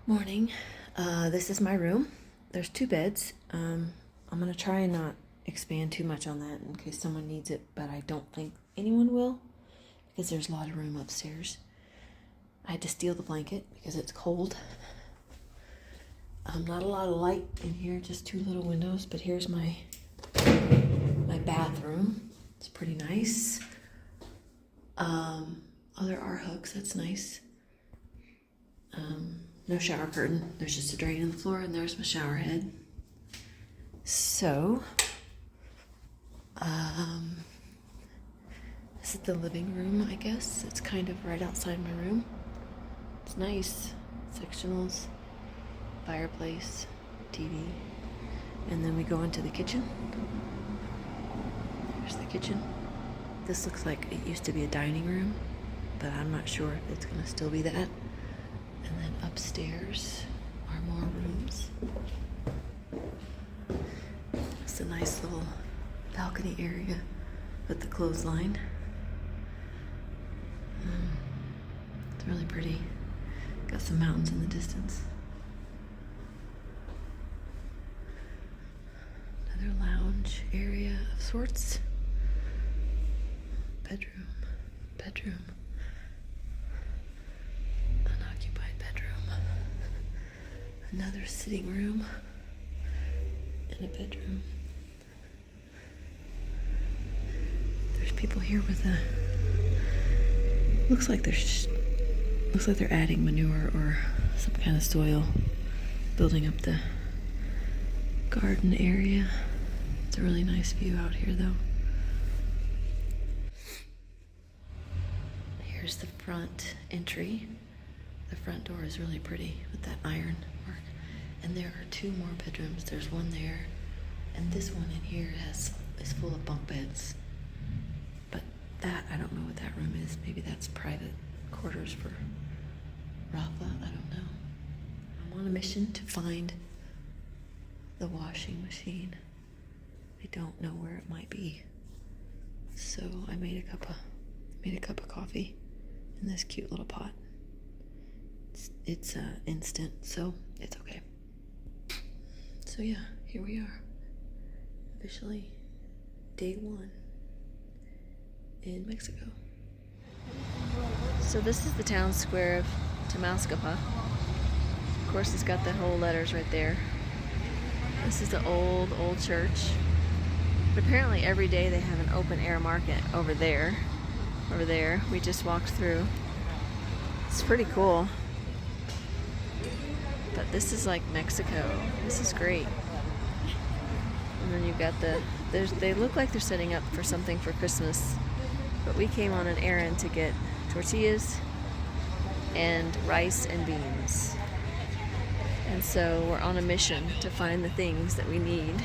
Morning. This is my room. There's two beds. I'm gonna try and not expand too much on that in case someone needs it, but I don't think anyone will because there's a lot of room upstairs. I had to steal the blanket because it's cold. Not a lot of light in here, just two little windows, but here's my bathroom. It's pretty nice. Oh, there are hooks, that's nice. No shower curtain. There's just a drain in the floor, and there's my shower head. So, this is the living room, I guess. It's kind of right outside my room. It's nice. Sectionals, fireplace, TV. And then we go into the kitchen. There's the kitchen. This looks like it used to be a dining room, but I'm not sure if it's going to still be that. And then upstairs are more rooms. It's a nice little balcony area with the clothesline. It's really pretty. Got some mountains in the distance. Another lounge area of sorts. Bedroom. Unoccupied bedroom. Another sitting room and a bedroom. There's people here with looks like they're adding manure or some kind of soil, building up the garden area. It's a really nice view out here though. Here's the front entry. The front door is really pretty with that iron work. And there are two more bedrooms. There's one there, and this one in here is full of bunk beds. But that, I don't know what that room is. Maybe that's private quarters for Rafa. I don't know. I'm on a mission to find the washing machine. I don't know where it might be. So I made a cup of coffee in this cute little pot. It's instant, so it's okay. So yeah, here we are. Officially day one in Mexico. So this is the town square of Temascalapa. Of course, it's got the whole letters right there. This is the old church. But apparently every day they have an open air market over there. We just walked through. It's pretty cool. But this is like Mexico. This is great. And then you've got they look like they're setting up for something for Christmas. But we came on an errand to get tortillas and rice and beans. And so we're on a mission to find the things that we need.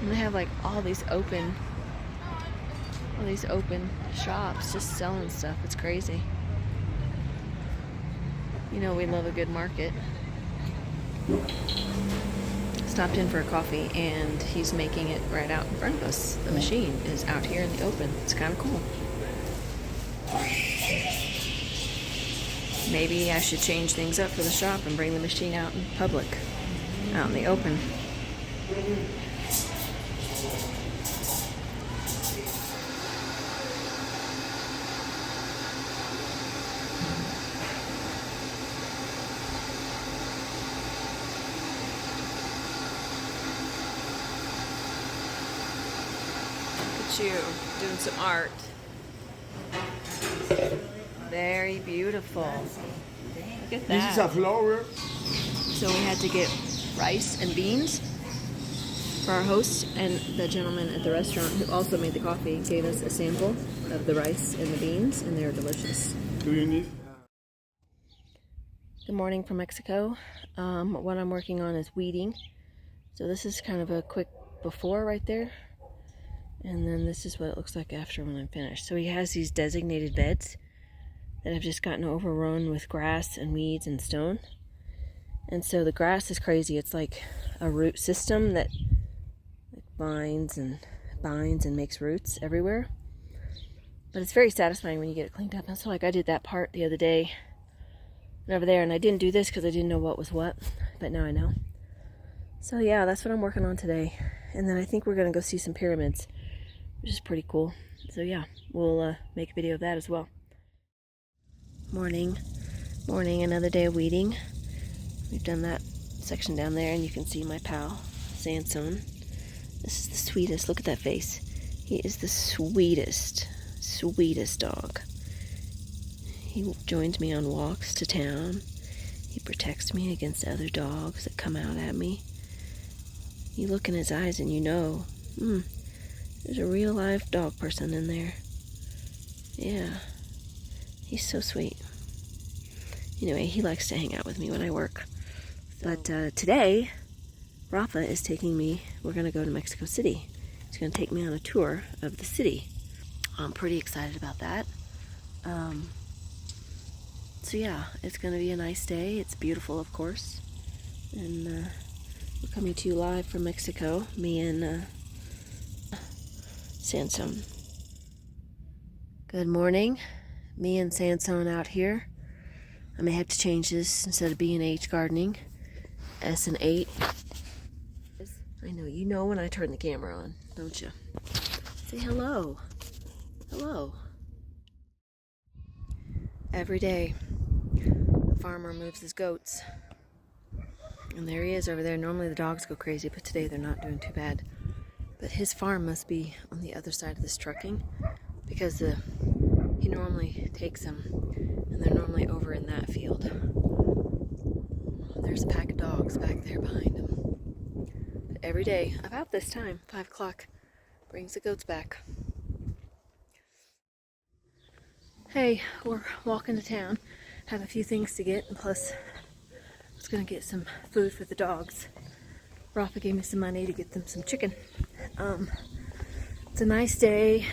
And they have like all these open shops just selling stuff. It's crazy. You know, we love a good market. Stopped in for a coffee, and he's making it right out in front of us. The machine is out here in the open. It's kind of cool. Maybe I should change things up for the shop and bring the machine out in public, out in the open. You doing some art. Very beautiful. Look at that. This is a flower. So we had to get rice and beans for our host, and the gentleman at the restaurant who also made the coffee gave us a sample of the rice and the beans, and they're delicious. Do you need? Good morning from Mexico. What I'm working on is weeding. So this is kind of a quick before right there. And then this is what it looks like after when I'm finished. So he has these designated beds that have just gotten overrun with grass and weeds and stone. And so the grass is crazy. It's like a root system that binds and makes roots everywhere. But it's very satisfying when you get it cleaned up. And so like I did that part the other day and over there, and I didn't do this because I didn't know what was what, but now I know. So yeah, that's what I'm working on today. And then I think we're gonna go see some pyramids, which is pretty cool. So yeah, we'll make a video of that as well. Morning, another day of weeding. We've done that section down there, and you can see my pal, Sandstone. This is the sweetest, look at that face. He is the sweetest dog. He joins me on walks to town. He protects me against other dogs that come out at me. You look in his eyes and you know, there's a real live dog person in there. Yeah, he's so sweet. Anyway, he likes to hang out with me when I work. But today, Rafa is taking me, we're going to go to Mexico City. He's going to take me on a tour of the city. I'm pretty excited about that. So yeah, it's going to be a nice day. It's beautiful, of course. And we're coming to you live from Mexico, me and Sandstone. Good morning. Me and Sandstone out here. I may have to change this instead of B&H gardening. S and 8. I know, you know when I turn the camera on, don't you? Say hello. Hello. Every day, the farmer moves his goats. And there he is over there. Normally the dogs go crazy, but today they're not doing too bad. But his farm must be on the other side of this trucking, because he normally takes them, and they're normally over in that field. There's a pack of dogs back there behind him. But every day, about this time, 5 o'clock, brings the goats back. Hey, we're walking to town. Have a few things to get, and plus, I was gonna get some food for the dogs. Rafa gave me some money to get them some chicken. It's a nice day.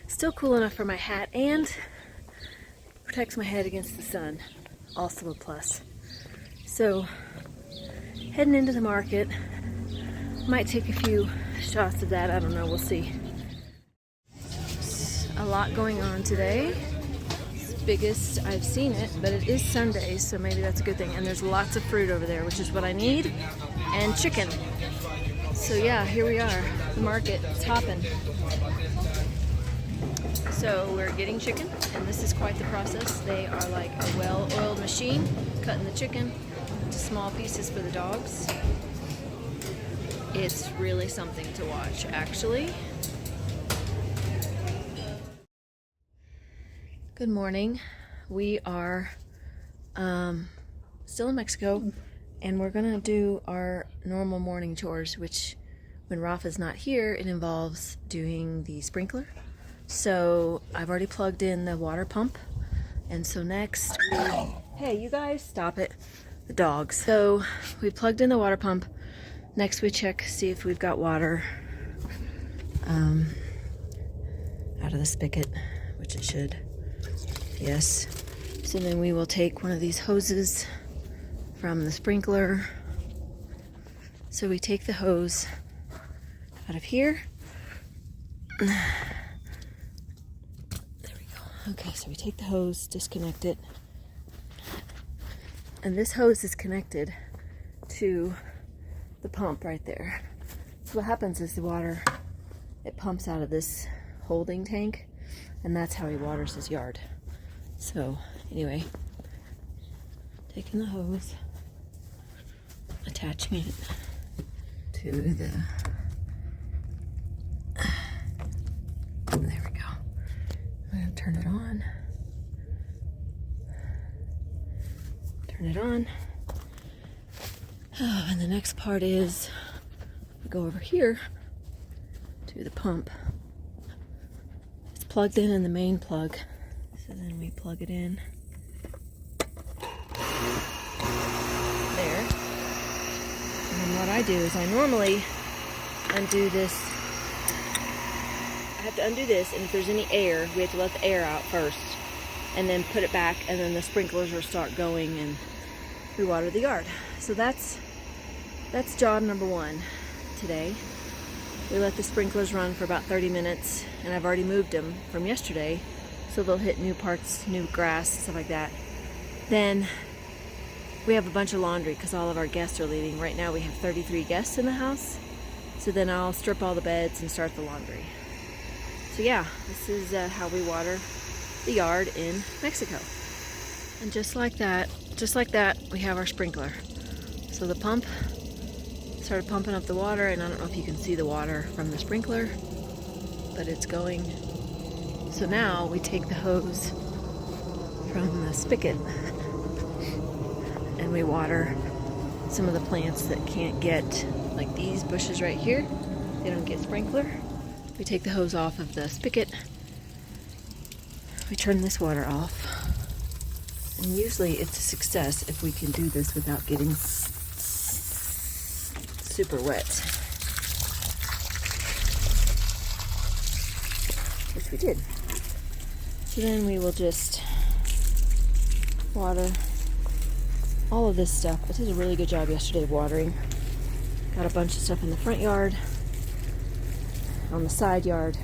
Still cool enough for my hat, and protects my head against the sun. Also a plus. So, heading into the market. Might take a few shots of that, I don't know, we'll see. A lot going on today. It's the biggest I've seen it, but it is Sunday, so maybe that's a good thing. And there's lots of fruit over there, which is what I need, and chicken. So yeah, here we are, the market, it's hopping. So we're getting chicken, and this is quite the process. They are like a well-oiled machine, cutting the chicken into small pieces for the dogs. It's really something to watch, actually. Good morning. We are still in Mexico, and we're gonna do our normal morning chores, which when Rafa's not here, it involves doing the sprinkler. So I've already plugged in the water pump, and so next hey, you guys, stop it. The dogs. So we plugged in the water pump. Next we check, see if we've got water out of the spigot, which it should. Yes. So then we will take one of these hoses from the sprinkler. So we take the hose out of here. There we go. Okay, so we take the hose, disconnect it. And this hose is connected to the pump right there. So what happens is the water, it pumps out of this holding tank, and that's how he waters his yard. So anyway, taking the hose, attaching it to the, there we go. I'm gonna turn it on. Turn it on. Oh, and the next part is we go over here to the pump. It's plugged in the main plug. So then we plug it in there. And then what I do is I normally undo this. I have to undo this, and if there's any air, we have to let the air out first, and then put it back, and then the sprinklers will start going and we water the yard. So that's job number 1 today. We let the sprinklers run for about 30 minutes, and I've already moved them from yesterday, so they'll hit new parts, new grass, stuff like that. Then we have a bunch of laundry because all of our guests are leaving. Right now we have 33 guests in the house. So then I'll strip all the beds and start the laundry. So yeah, this is how we water the yard in Mexico. And just like that, we have our sprinkler. So the pump started pumping up the water, and I don't know if you can see the water from the sprinkler, but it's going. So now we take the hose from the spigot and we water some of the plants that can't get, like these bushes right here, they don't get sprinkler. We take the hose off of the spigot, we turn this water off, and usually it's a success if we can do this without getting super wet, which we did. So then we will just water all of this stuff. I did a really good job yesterday of watering. Got a bunch of stuff in the front yard, on the side yard.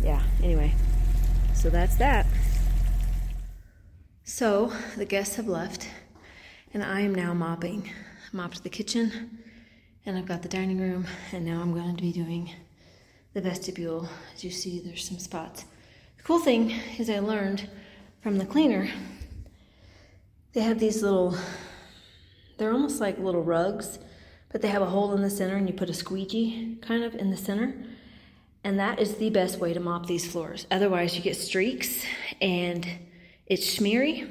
Yeah, anyway, so that's that. So the guests have left, and I am now mopping. Mopped the kitchen, and I've got the dining room, and now I'm going to be doing the vestibule. As you see, there's some spots. The cool thing is I learned from the cleaner, they have these little, they're almost like little rugs, but they have a hole in the center and you put a squeegee kind of in the center. And that is the best way to mop these floors. Otherwise you get streaks and it's smeary.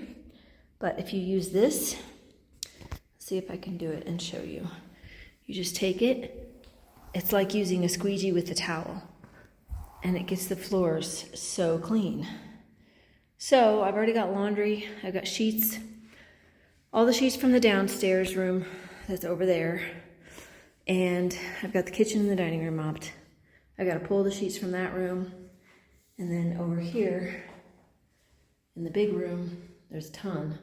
But if you use this, let's see if I can do it and show you. You just take it, it's like using a squeegee with a towel, and it gets the floors so clean. So I've already got laundry, I've got sheets, all the sheets from the downstairs room that's over there, and I've got the kitchen and the dining room mopped. I gotta pull the sheets from that room, and then over here in the big room, there's a ton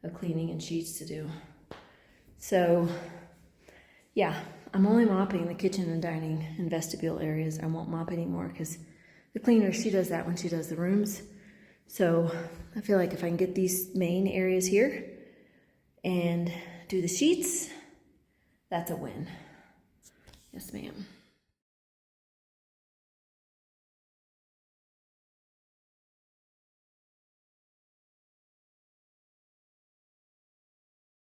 of cleaning and sheets to do. So yeah, I'm only mopping the kitchen and dining and vestibule areas. I won't mop anymore because the cleaner, she does that when she does the rooms. So I feel like if I can get these main areas here and do the sheets, that's a win. Yes, ma'am.